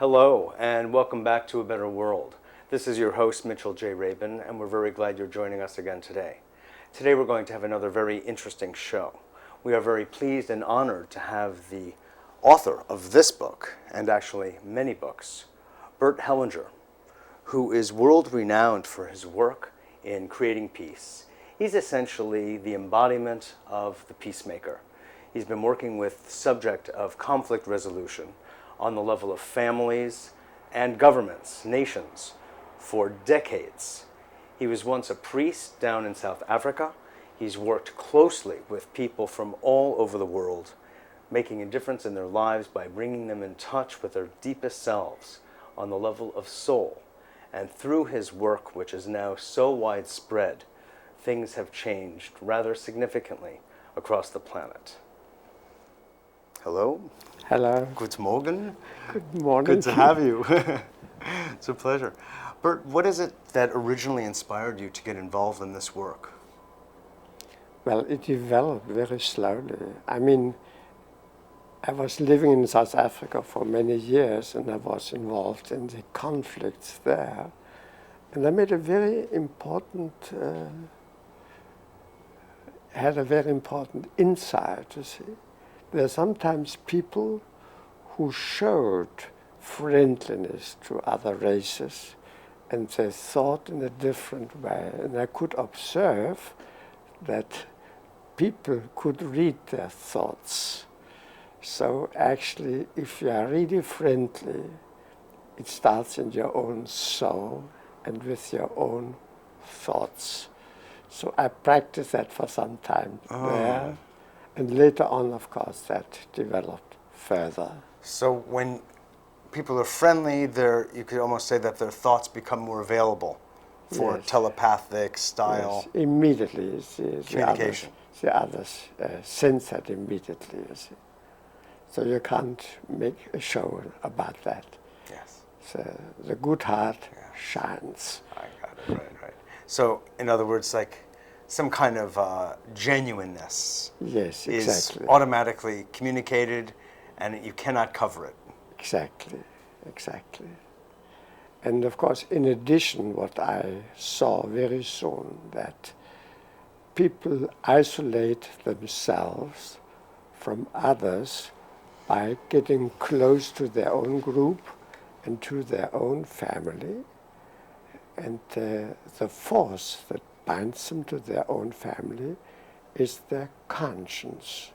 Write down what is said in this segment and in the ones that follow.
Hello, and welcome back to A Better World. This is your host, Mitchell J. Rabin, and we're very glad you're joining us again today. Today we're going to have another very interesting show. We are very pleased and honored to have the author of this book, and actually many books, Bert Hellinger, who is world-renowned for his work in creating peace. He's essentially the embodiment of the peacemaker. He's been working with the subject of conflict resolution on the level of families and governments, nations, for decades. He was once a priest down in South Africa. He's worked closely with people from all over the world, making a difference in their lives by bringing them in touch with their deepest selves on the level of soul. And through his work, which is now so widespread, things have changed rather significantly across the planet. Hello. Hello. Good morning. Good morning. Good to have you. It's a pleasure. Bert, what is it that originally inspired you to get involved in this work? Well, it developed very slowly. I mean, I was living in South Africa for many years, and I was involved in the conflicts there. And I made a very important, had a very important insight, you see. There are sometimes people who showed friendliness to other races, and they thought in a different way. And I could observe that people could read their thoughts. So actually, if you are really friendly, it starts in your own soul and with your own thoughts. So I practiced that for some time there. And later on, of course, that developed further. So when people are friendly, you could almost say that their thoughts become more available for telepathic style. Yes, immediately. Communication. The others sense that immediately, you see. So you can't make a show about that. Yes. So the good heart shines. I got it, right. So in other words, like some kind of genuineness is automatically communicated, and you cannot cover it. Exactly. And of course, in addition, what I saw very soon, that people isolate themselves from others by getting close to their own group and to their own family. And the force that binds them to their own family is their conscience.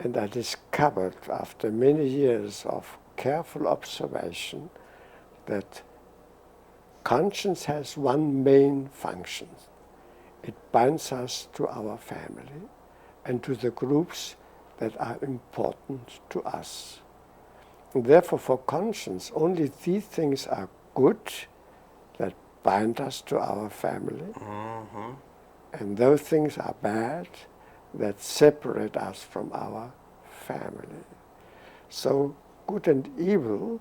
And I discovered after many years of careful observation that conscience has one main function. It binds us to our family and to the groups that are important to us. And therefore, for conscience, only these things are good that bind us to our family. Mm-hmm. And those things are bad that separate us from our family. So good and evil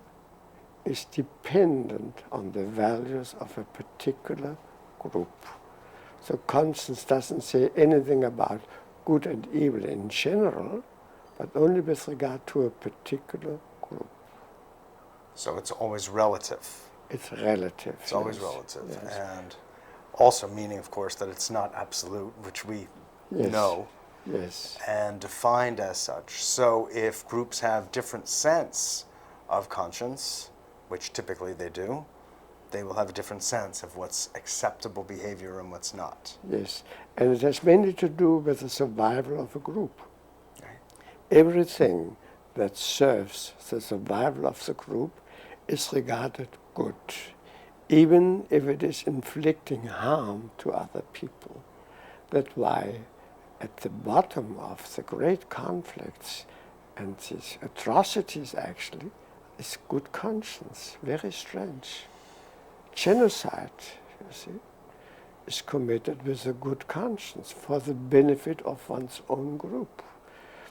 is dependent on the values of a particular group. So conscience doesn't say anything about good and evil in general, but only with regard to a particular group. So it's always relative. It's relative. It's always relative. Yes. And also meaning, of course, that it's not absolute, which we know. Yes. And defined as such. So if groups have different sense of conscience, which typically they do, they will have a different sense of what's acceptable behavior and what's not. Yes. And it has mainly to do with the survival of a group. Right. Everything that serves the survival of the group is regarded good, even if it is inflicting harm to other people. That's why at the bottom of the great conflicts and these atrocities actually is good conscience. Very strange. Genocide, you see, is committed with a good conscience for the benefit of one's own group.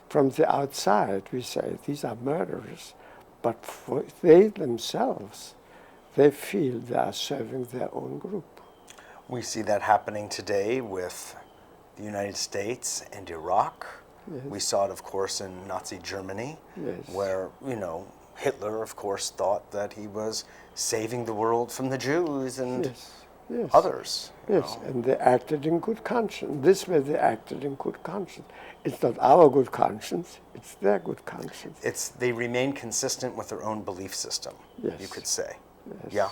From the outside, we say these are murderers, but for they themselves, they feel they are serving their own group. We see that happening today with the United States and Iraq. Yes. We saw it, of course, in Nazi Germany, yes. where, Hitler, of course, thought that he was saving the world from the Jews and Yes, yes. others. Yes, and they acted in good conscience. This way they acted in good conscience. It's not our good conscience, it's their good conscience. They remain consistent with their own belief system, Yes. you could say. Yes. Yeah.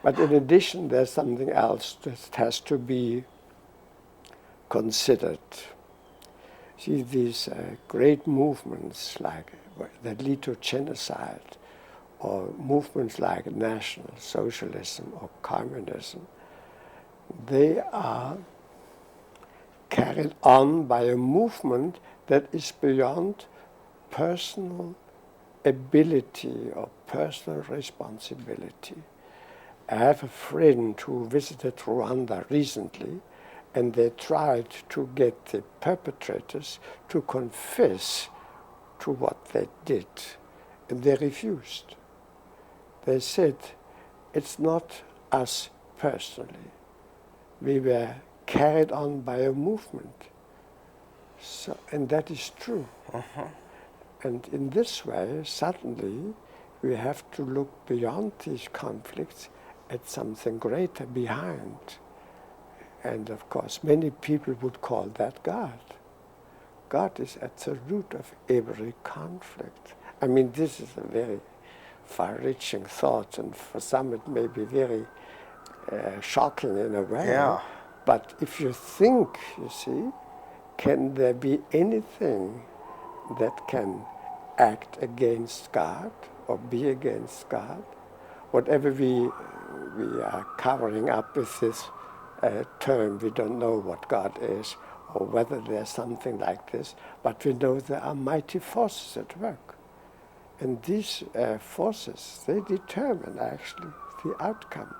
But in addition, there's something else that has to be considered. See, these great movements like that lead to genocide, or movements like National Socialism or Communism, they are carried on by a movement that is beyond personal ability or personal responsibility. I have a friend who visited Rwanda recently, and they tried to get the perpetrators to confess to what they did, and they refused. They said, it's not us personally. We were carried on by a movement. So, and that is true. Uh-huh. And in this way, suddenly, we have to look beyond these conflicts at something greater behind. And of course, many people would call that God. God is at the root of every conflict. I mean, this is a very far-reaching thought, and for some it may be very shocking in a way. Yeah. But if you think, you see, can there be anything that can act against God or be against God? Whatever we are covering up with this term, we don't know what God is or whether there's something like this, but we know there are mighty forces at work. And these forces, they determine actually the outcome.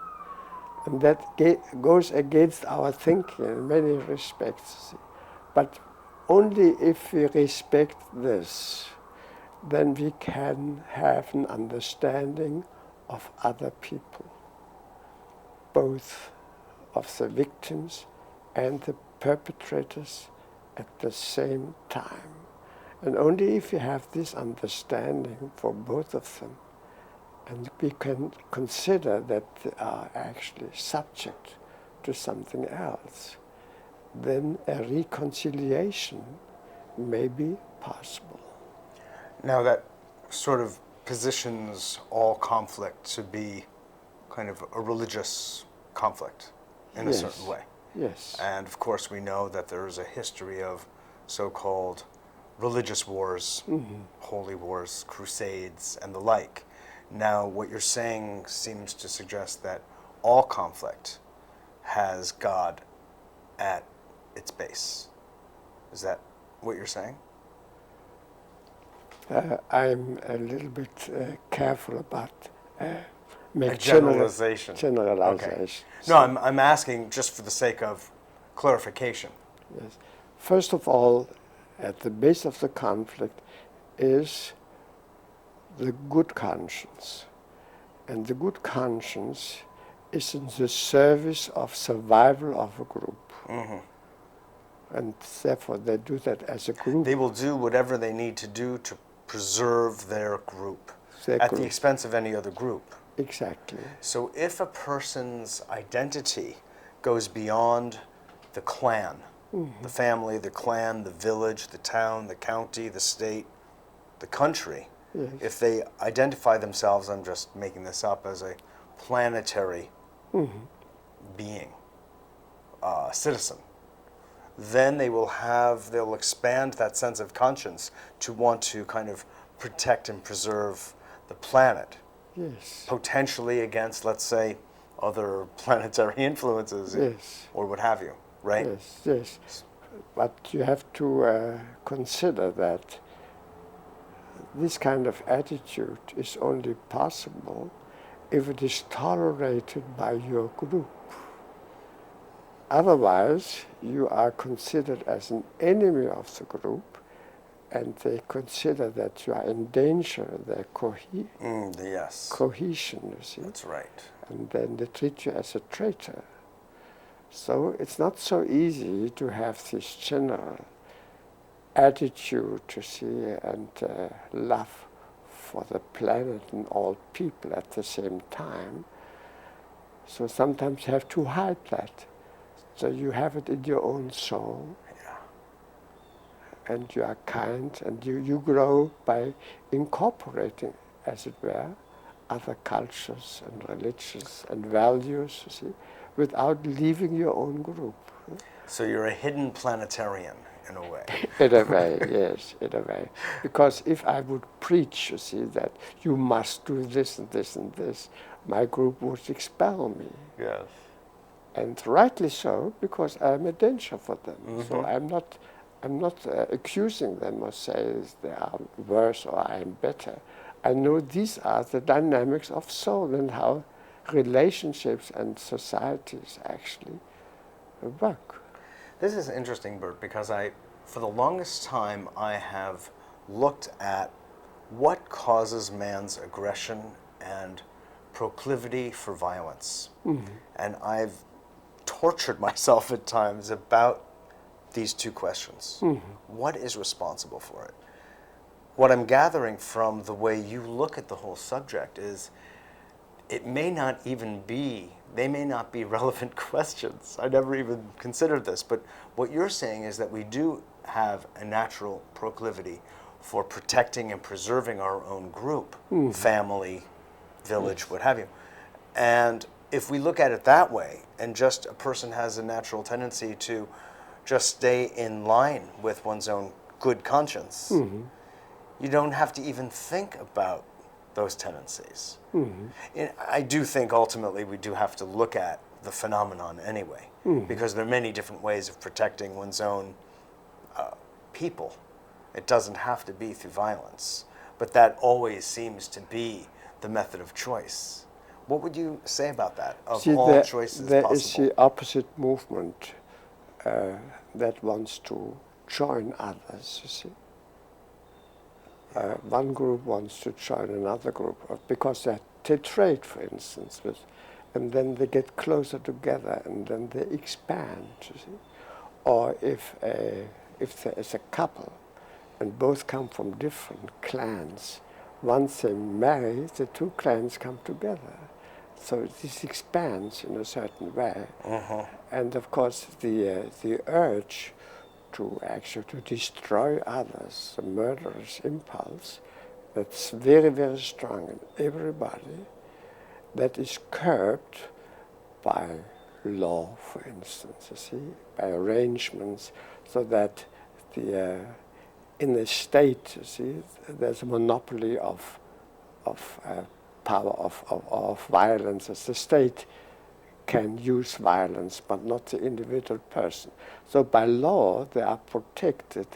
And that goes against our thinking in many respects. But only if we respect this, then we can have an understanding of other people, both of the victims and the perpetrators at the same time. And only if we have this understanding for both of them, and we can consider that they are actually subject to something else, then a reconciliation may be possible. Now that sort of positions all conflict to be kind of a religious conflict in a certain way. Yes. And of course we know that there is a history of so-called religious wars, holy wars, crusades, and the like. Now what you're saying seems to suggest that all conflict has God at its base. Is that what you're saying? I'm a little bit careful about A generalization. Generalization. Okay. No, I'm asking just for the sake of clarification. Yes. First of all, at the base of the conflict is the good conscience. And the good conscience is in the service of survival of a group. Mm-hmm. And therefore they do that as a group. They will do whatever they need to do to preserve their group Their at group. the expense of any other group. Exactly. So if a person's identity goes beyond the clan, the family, the clan, the village, the town, the county, the state, the country, Yes. if they identify themselves, I'm just making this up, as a planetary being, citizen, then they'll expand that sense of conscience to want to kind of protect and preserve the planet, Yes. potentially against, let's say, other planetary influences Yes. or what have you, right? Yes, yes. But you have to consider that this kind of attitude is only possible if it is tolerated by your group. Otherwise, you are considered as an enemy of the group, and they consider that you are in danger of their Yes, cohesion, you see. that's right. And then they treat you as a traitor. So it's not so easy to have this general attitude, you see, and love for the planet and all people at the same time. So sometimes you have to hide that. So you have it in your own soul. And you are kind, and you grow by incorporating, as it were, other cultures and religions and values, you see, without leaving your own group. So you're a hidden planetarian, in a way. In a way, yes, in a way. Because if I would preach, you see, that you must do this and this and this, my group would expel me. Yes. And rightly so, because I am a danger for them. Mm-hmm. So I'm not accusing them or saying they are worse or I am better. I know these are the dynamics of soul and how relationships and societies actually work. This is interesting, Bert, because for the longest time, I have looked at what causes man's aggression and proclivity for violence. Mm-hmm. And I've tortured myself at times about these two questions. Mm-hmm. What is responsible for it? What I'm gathering from the way you look at the whole subject is they may not be relevant questions. I never even considered this, but what you're saying is that we do have a natural proclivity for protecting and preserving our own group, family, village, what have you. And if we look at it that way, and just a person has a natural tendency to just stay in line with one's own good conscience, you don't have to even think about those tendencies. I do think ultimately we do have to look at the phenomenon anyway, because there are many different ways of protecting one's own people. It doesn't have to be through violence, but that always seems to be the method of choice. What would you say about that, of all choices there possible? Is the opposite movement that wants to join others, you see. One group wants to join another group because they trade, for instance, and then they get closer together and then they expand, you see. Or if there is a couple and both come from different clans, once they marry, the two clans come together. So this expands in a certain way. And of course the urge to destroy others, the murderous impulse, that's very, very strong in everybody, that is curbed by law, for instance, you see, by arrangements, so that in the state, you see, there's a monopoly of power of violence, as the state can use violence, but not the individual person. So by law, they are protected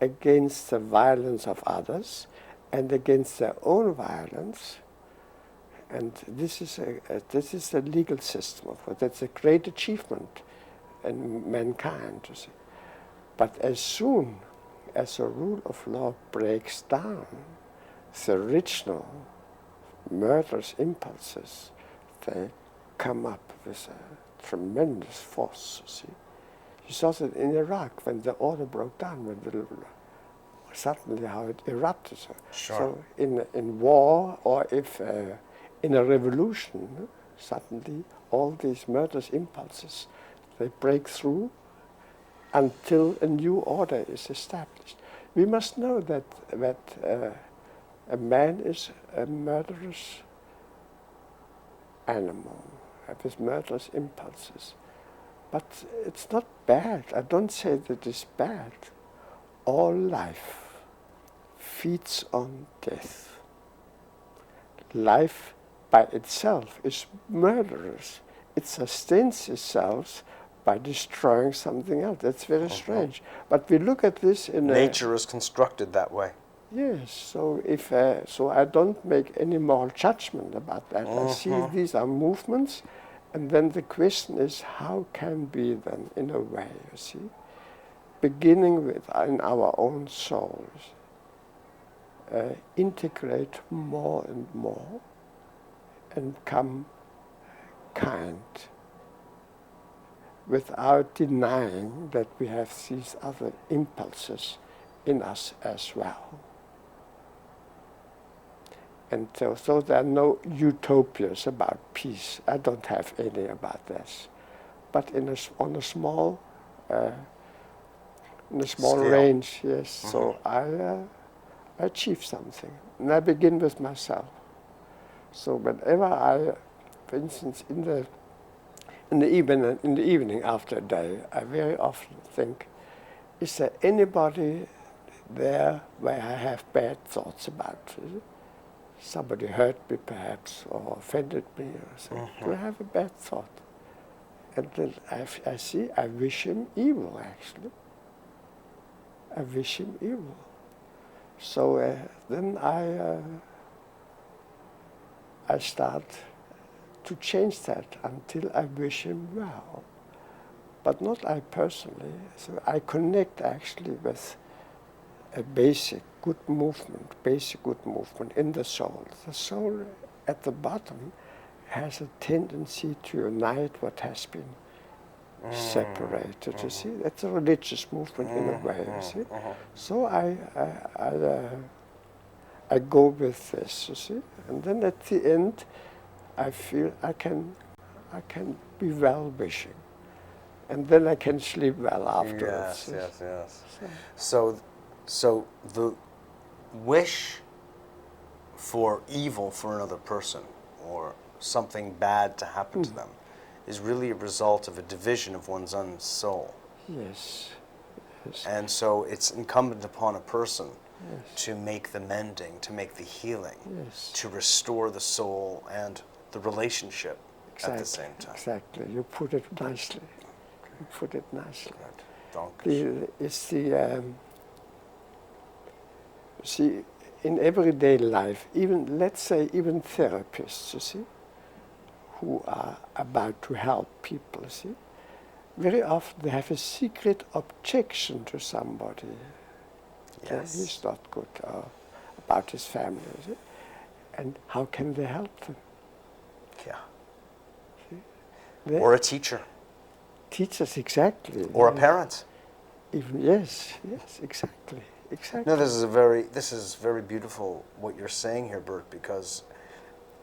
against the violence of others and against their own violence. And this is a legal system, of course. That's a great achievement in mankind, you see. But as soon as the rule of law breaks down, the original murderous impulses, they come up with a tremendous force, you see. You saw that in Iraq when the order broke down, suddenly how it erupted. Sure. So in war, or if in a revolution, suddenly all these murderous impulses, they break through until a new order is established. We must know that a man is a murderous animal, with murderous impulses. But it's not bad. I don't say that it's bad. All life feeds on death. Life by itself is murderous. It sustains itself by destroying something else. That's very strange. But we look at this in nature is constructed that way. Yes, so so I don't make any moral judgment about that. I see these are movements, and then the question is, how can we then, in a way, you see, beginning with in our own souls, integrate more and more and become kind, without denying that we have these other impulses in us as well. And so there are no utopias about peace. I don't have any about this. But on a small, in a small Scale. range, yes. So I achieve something, and I begin with myself. So whenever I, for instance, in the evening after a day, I very often think, is there anybody there where I have bad thoughts about? Somebody hurt me perhaps, or offended me, or something. Do I have a bad thought? And then I see, I wish him evil, actually. I wish him evil. So then I start to change that until I wish him well. But not I personally. So I connect actually with a basic good movement in the soul. The soul at the bottom has a tendency to unite what has been separated, you see. It's a religious movement in a way, you see. So I go with this, you see. And then at the end, I feel I can be well-wishing. And then I can sleep well afterwards. Yes. So the wish for evil for another person or something bad to happen to them is really a result of a division of one's own soul. Yes. And so it's incumbent upon a person to make the mending, to make the healing, to restore the soul and the relationship at the same time. Exactly. You put it nicely. Good. It's see, in everyday life, even, let's say, even therapists, you see, who are about to help people, see, very often they have a secret objection to somebody. Yes. He's not good, about his family, see? And how can they help them? Yeah. See? Or a teacher. Teachers, exactly. Or a parent. Even, yes, exactly. No, this is very beautiful what you're saying here, Bert, because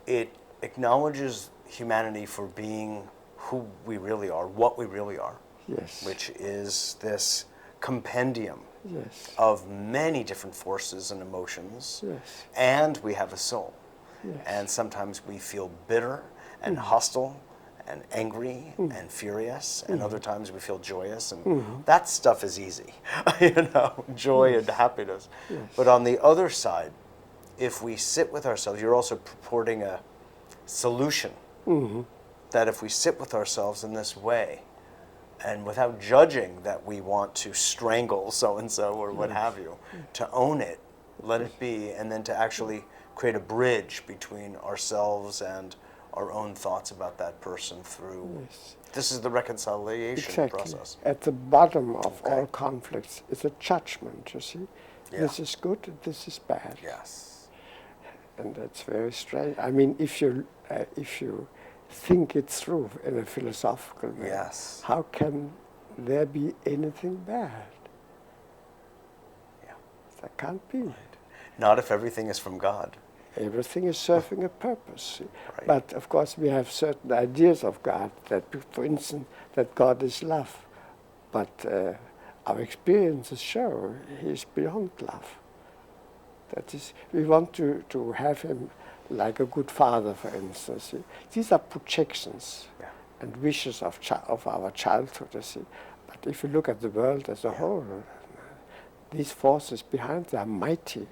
it acknowledges humanity for being who we really are, what we really are. Yes. Which is this compendium of many different forces and emotions. Yes. And we have a soul. Yes. And sometimes we feel bitter and hostile and angry and furious, and other times we feel joyous, and that stuff is easy, joy and happiness. Yes. But on the other side, if we sit with ourselves, you're also purporting a solution, that if we sit with ourselves in this way, and without judging that we want to strangle so-and-so or what have you, to own it, let it be, and then to actually create a bridge between ourselves and our own thoughts about that person through. This is the reconciliation process. At the bottom of all conflicts is a judgment, you see. This is good, this is bad. Yes. And that's very strange. I mean, if you think it through in a philosophical way, how can there be anything bad? Yeah. There can't be. Right. Not if everything is from God. Everything is serving a purpose. Right. But of course we have certain ideas of God, that, for instance, that God is love. But our experiences show He is beyond love. That is, we want to have Him like a good father, for instance. These are projections and wishes of our childhood, you see. But if you look at the world as a whole, these forces behind them are mighty.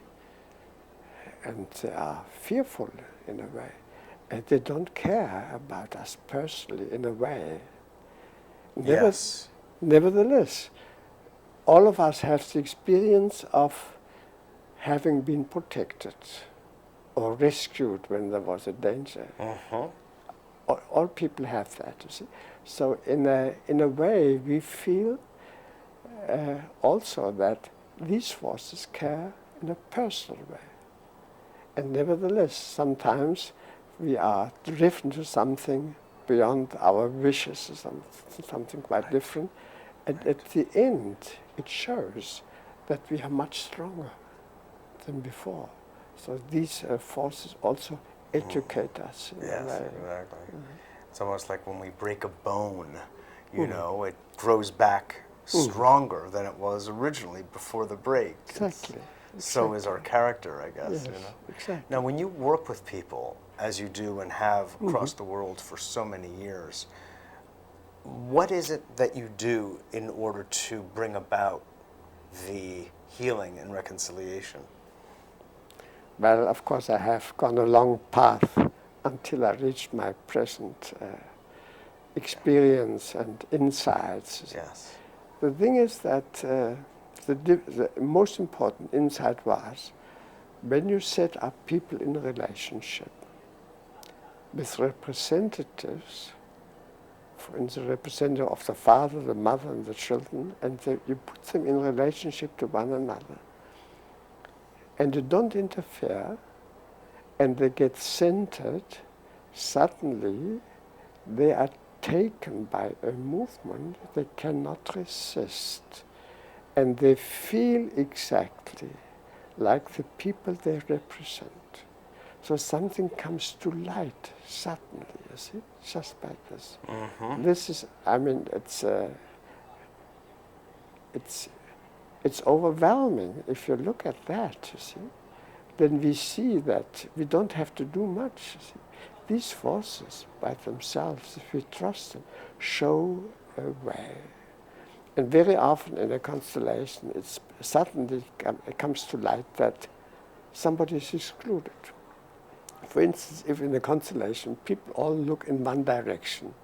And they are fearful in a way. And they don't care about us personally in a way. Nevertheless, all of us have the experience of having been protected or rescued when there was a danger. All people have that, you see. So in a way, we feel also that these forces care in a personal way. And nevertheless, sometimes we are driven to something beyond our wishes, or something quite different. And at the end, it shows that we are much stronger than before. So these forces also educate us in a Yes, way. exactly. It's almost like when we break a bone, you know, it grows back stronger than it was originally before the break. Exactly. So is our character, I guess. Yes, You know. exactly. Now, when you work with people, as you do and have across the world for so many years, what is it that you do in order to bring about the healing and reconciliation? Well, of course, I have gone a long path until I reached my present experience and insights. Yes. The thing is that the most important insight was when you set up people in a relationship with representatives, for instance, representative of the father, the mother, and the children, and you put them in relationship to one another, and you don't interfere, and they get centered, suddenly they are taken by a movement they cannot resist. And they feel exactly like the people they represent. So something comes to light suddenly, you see, just by this. Mm-hmm. This is, I mean, it's overwhelming if you look at that, you see. Then we see that we don't have to do much, you see. These forces by themselves, if we trust them, show a way. And very often in a constellation, it's suddenly it comes to light that somebody is excluded. For instance, if in a constellation people all look in one direction,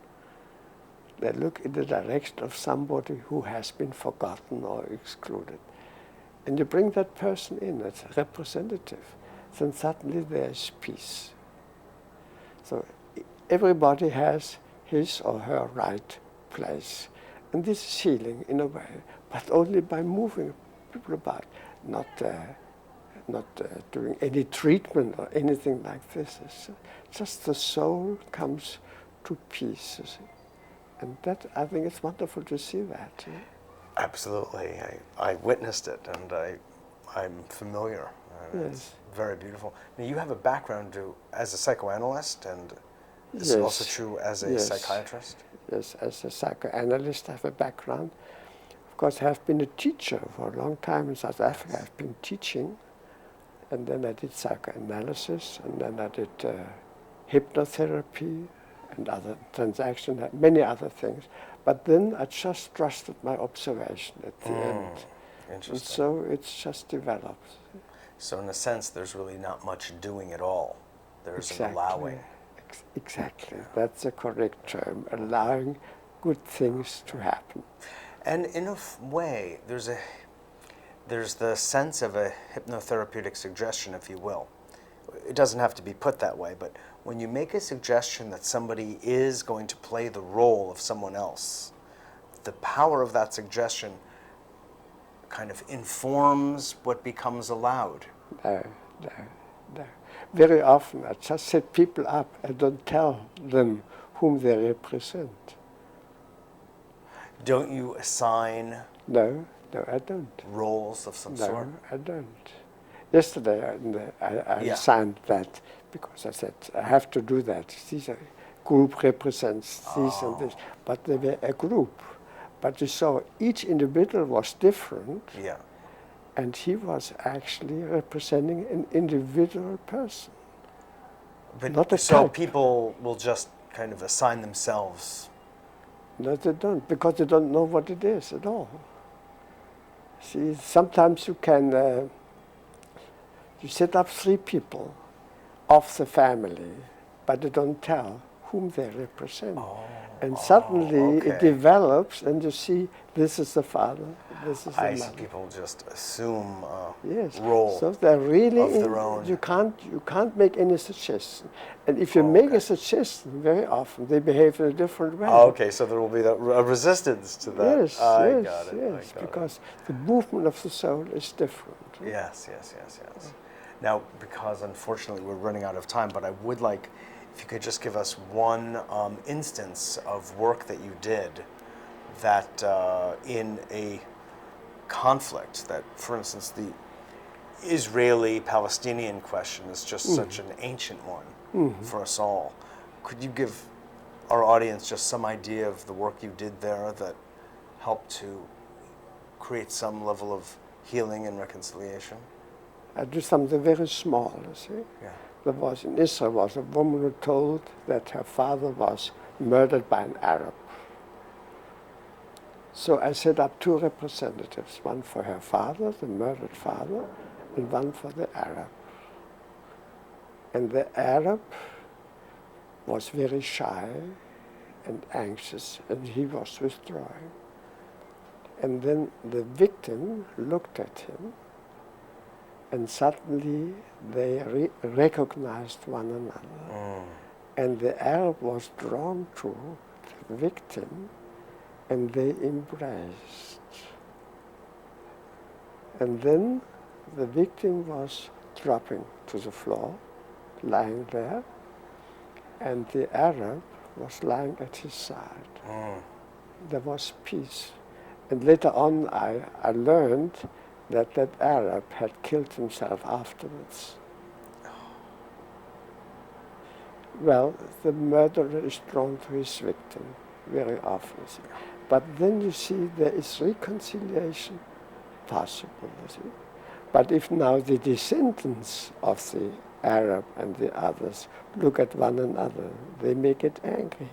they look in the direction of somebody who has been forgotten or excluded. And you bring that person in as a representative, then suddenly there's peace. So everybody has his or her right place. And this is healing in a way, but only by moving people about, not doing any treatment or anything like this. It's just the soul comes to peace, you see. And that, I think it's wonderful to see that. Absolutely. I witnessed it, and I'm familiar. Yes. It's very beautiful. Now, you have a background as a psychoanalyst, and this is Yes. also true as a Yes. psychiatrist? Yes, as a psychoanalyst, I have a background. Of course, I have been a teacher for a long time in South Africa. I've been teaching, and then I did psychoanalysis, and then I did hypnotherapy and other transactions, many other things. But then I just trusted my observation at the end. Interesting. And so it's just developed. So in a sense, there's really not much doing at all. There's an allowing. Exactly. That's a correct term, allowing good things to happen. And in a way, there's the sense of a hypnotherapeutic suggestion, if you will. It doesn't have to be put that way, but when you make a suggestion that somebody is going to play the role of someone else, the power of that suggestion kind of informs what becomes allowed. No. Very often I just set people up and don't tell them whom they represent. Don't you assign No, I don't. roles of some sort? No, I don't. Yesterday I assigned that because I said I have to do that. These are group represents this and this, but they were a group. But you saw each individual was different. Yeah. And he was actually representing an individual person, But not a so type. people will just kind of assign themselves. No, they don't, because they don't know what it is at all. See, sometimes you can, you set up 3 people of the family, but they don't tell whom they represent. And suddenly it develops, and you see, this is the father, this is the I mother. see people just assume Yes. role So they're really of their own. You can't make any suggestion, and if you make a suggestion, very often they behave in a different way. Oh, okay, so there will be a resistance to that. Yes, I got it. yes, because the movement of the soul is different. Yes. Now, because unfortunately we're running out of time, but I would like, if you could just give us one instance of work that you did that in a conflict that, for instance, Israeli-Palestinian question is just such an ancient one for us all. Could you give our audience just some idea of the work you did there that helped to create some level of healing and reconciliation? I do something very small, you see. Yeah. There was in Israel was a woman who told that her father was murdered by an Arab. So I set up two representatives, one for her father, the murdered father, and one for the Arab. And the Arab was very shy and anxious, and he was withdrawing. And then the victim looked at him, and suddenly they recognized one another. And the Arab was drawn to the victim, and they embraced. And then the victim was dropping to the floor, lying there, and the Arab was lying at his side. There was peace. And later on I learned that that Arab had killed himself afterwards. Well, the murderer is drawn to his victim very often. But then you see there is reconciliation possible. You see. But if now the descendants of the Arab and the others look at one another, they may get angry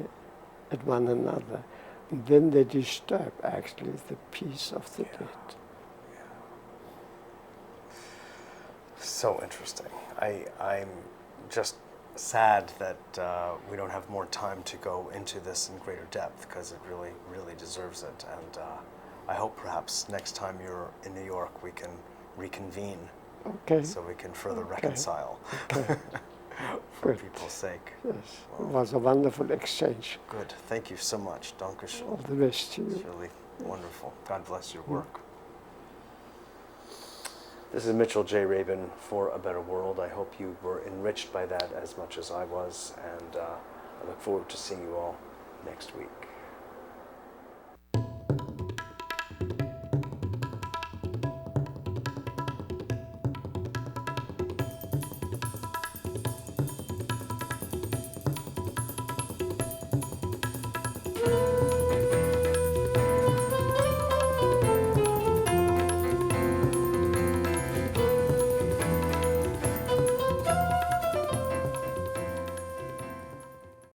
at one another. And then they disturb actually the peace of the dead. So interesting. I'm just sad that we don't have more time to go into this in greater depth, because it really, really deserves it. And I hope perhaps next time you're in New York we can reconvene, so we can further reconcile for people's sake. Yes, it was a wonderful exchange. Good. Thank you so much. Dankeschön. All the best to you. It's really wonderful. God bless your work. This is Mitchell J. Rabin for A Better World. I hope you were enriched by that as much as I was, and I look forward to seeing you all next week.